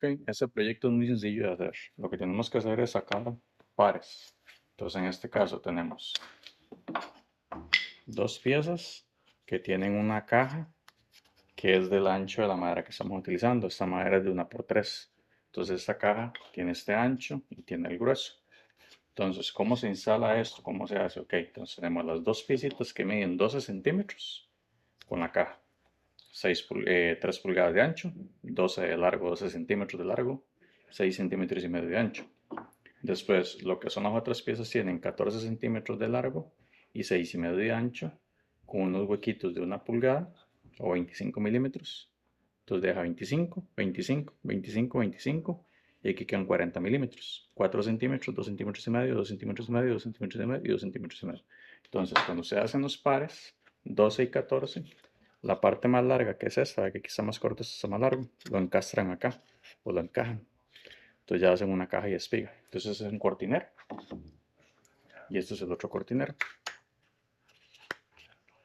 Ok, este proyecto es muy sencillo de hacer. Lo que tenemos que hacer es sacar pares. Entonces en este caso tenemos dos piezas que tienen una caja que es del ancho de la madera que estamos utilizando. Esta madera es de 1x3. Entonces esta caja tiene este ancho y tiene el grueso. Entonces, ¿cómo se instala esto? ¿Cómo se hace? Ok, entonces tenemos las dos piecitas que miden 12 centímetros con la caja. 3 pulgadas de ancho, 12 de largo, 12 centímetros de largo, 6 centímetros y medio de ancho. Después, lo que son las otras piezas tienen 14 centímetros de largo y 6 y medio de ancho, con unos huequitos de 1 pulgada o 25 milímetros. Entonces deja 25, 25, 25, 25 y aquí quedan 40 milímetros. 4 centímetros, 2 centímetros y medio, 2 centímetros y medio, 2 centímetros y medio y 2 centímetros y medio. Entonces, cuando se hacen los pares, 12 y 14, la parte más larga, que es esta, que aquí está más corta, esta está más largo, lo encastran acá o lo encajan. Entonces ya hacen una caja y espiga. Entonces es un cortinero. Y este es el otro cortinero.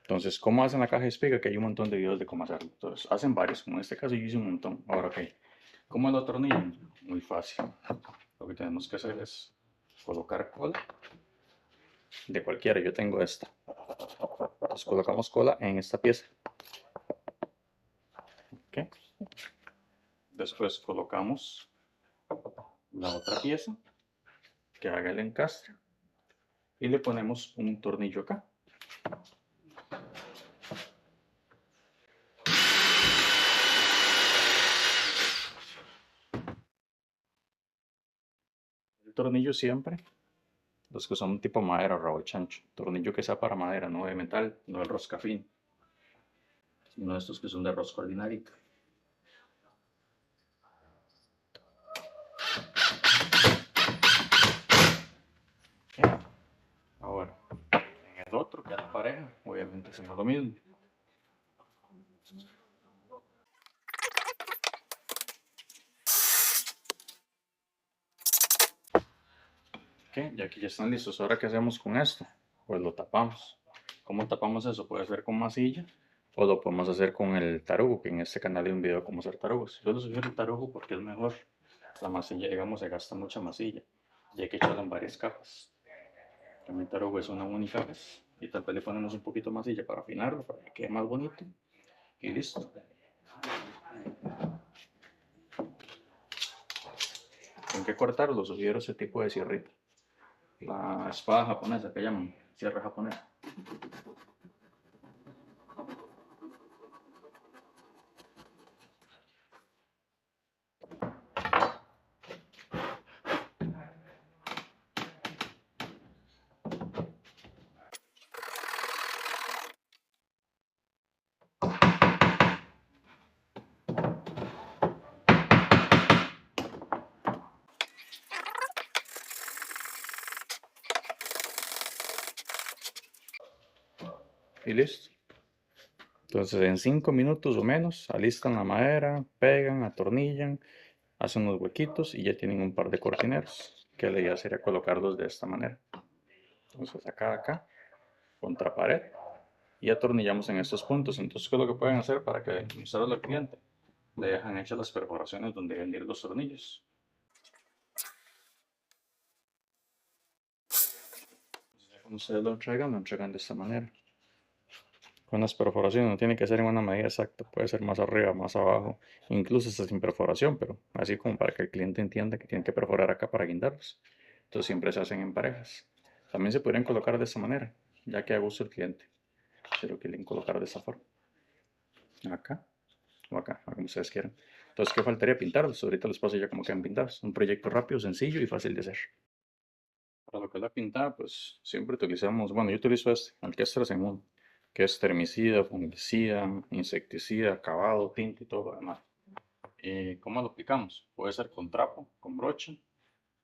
Entonces, ¿cómo hacen la caja y espiga? Que hay un montón de videos de cómo hacerlo. Entonces, hacen varios. Como en este caso yo hice un montón. Ahora, ok. ¿Cómo lo atornillan? Muy fácil. Lo que tenemos que hacer es colocar cola de cualquiera. Yo tengo esta. Entonces colocamos cola en esta pieza. ¿Ok? Después colocamos la otra pieza que haga el encastre y le ponemos un tornillo acá. El tornillo siempre, los que son tipo madera, rabo chancho. Tornillo que sea para madera, no de metal, no de roscafín, sino de estos que son de rosca ordinaria. Okay. Ahora, en el otro, que es la pareja, obviamente hacemos lo mismo. Okay, y aquí ya están listos. Ahora, ¿qué hacemos con esto? Pues lo tapamos. ¿Cómo tapamos eso? Puede ser con masilla o lo podemos hacer con el tarugo, que en este canal hay un video de cómo hacer tarugos. Yo lo sugiero el tarugo porque es mejor. La masilla, digamos, se gasta mucha masilla y hay que echarla en varias capas. El tarugo es una única vez y tal vez le ponemos un poquito de masilla para afinarlo, para que quede más bonito y listo. Tienen que cortarlo, sugiero ese tipo de sierrita. La espada japonesa que llaman, sierra japonesa. Y listo. Entonces en 5 minutos o menos alistan la madera, pegan, atornillan, hacen unos huequitos y ya tienen un par de cortineros, que la idea sería colocarlos de esta manera. Entonces acá, contra pared, y atornillamos en estos puntos. Entonces, ¿qué es lo que pueden hacer para que mostrarle al cliente? Le dejan hechas las perforaciones donde deben ir los tornillos. Cuando ustedes lo entregan de esta manera. Con las perforaciones no tiene que ser en una medida exacta, puede ser más arriba, más abajo, incluso hasta sin perforación, pero así como para que el cliente entienda que tiene que perforar acá para guindarlos. Entonces siempre se hacen en parejas. También se podrían colocar de esta manera, ya que a gusto el cliente. Si lo quieren colocar de esta forma. Acá o acá, como ustedes quieran. Entonces, ¿qué faltaría? Pintarlos. Ahorita les paso ya como quedan pintados. Un proyecto rápido, sencillo y fácil de hacer. Para lo que es la pintada, pues siempre utilizamos, bueno, yo utilizo este, Alkestra Semún, que es termicida, fungicida, insecticida, acabado, tinta y todo lo demás. ¿Cómo lo aplicamos? Puede ser con trapo, con brocha,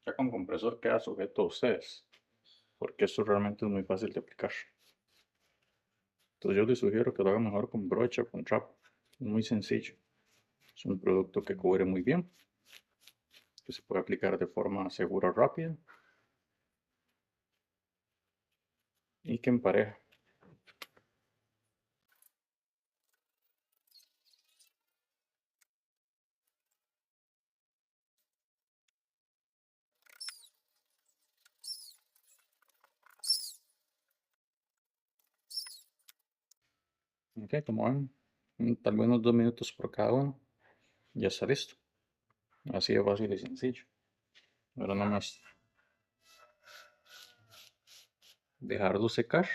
ya con compresor queda sujeto a ustedes, porque esto realmente es muy fácil de aplicar. Entonces yo les sugiero que lo hagan mejor con brocha o con trapo, es muy sencillo. Es un producto que cubre muy bien, que se puede aplicar de forma segura, rápida y que empareja. Ok, como ven, tal vez unos 2 minutos por cada uno. Ya está listo. Así de fácil y sencillo. Ahora nada más dejarlo secar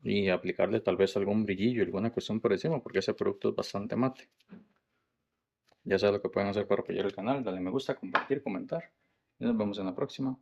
y aplicarle tal vez algún brillillo, alguna cuestión por encima, porque ese producto es bastante mate. Ya saben lo que pueden hacer para apoyar el canal, darle me gusta, compartir, comentar. Y nos vemos en la próxima.